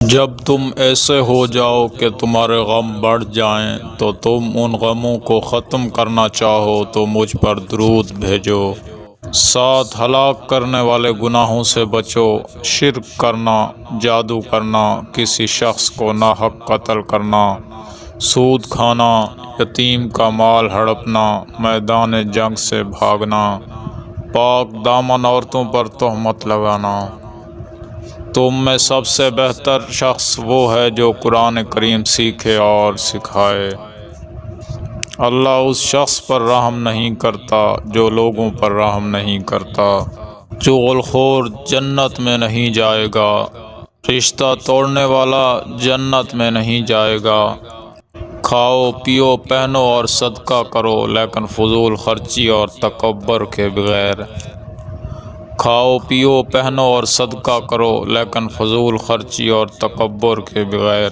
جب تم ایسے ہو جاؤ کہ تمہارے غم بڑھ جائیں تو تم ان غموں کو ختم کرنا چاہو تو مجھ پر درود بھیجو۔ ساتھ ہلاک کرنے والے گناہوں سے بچو، شرک کرنا، جادو کرنا، کسی شخص کو ناحق قتل کرنا، سود کھانا، یتیم کا مال ہڑپنا، میدان جنگ سے بھاگنا، پاک دامن عورتوں پر تہمت لگانا۔ تم میں سب سے بہتر شخص وہ ہے جو قرآن کریم سیکھے اور سکھائے۔ اللہ اس شخص پر رحم نہیں کرتا جو لوگوں پر رحم نہیں کرتا۔ چغل خور جنت میں نہیں جائے گا، رشتہ توڑنے والا جنت میں نہیں جائے گا۔ کھاؤ پیو پہنو اور صدقہ کرو لیکن فضول خرچی اور تکبر کے بغیر۔ کھاؤ پیو پہنو اور صدقہ کرو لیکن فضول خرچی اور تکبر کے بغیر۔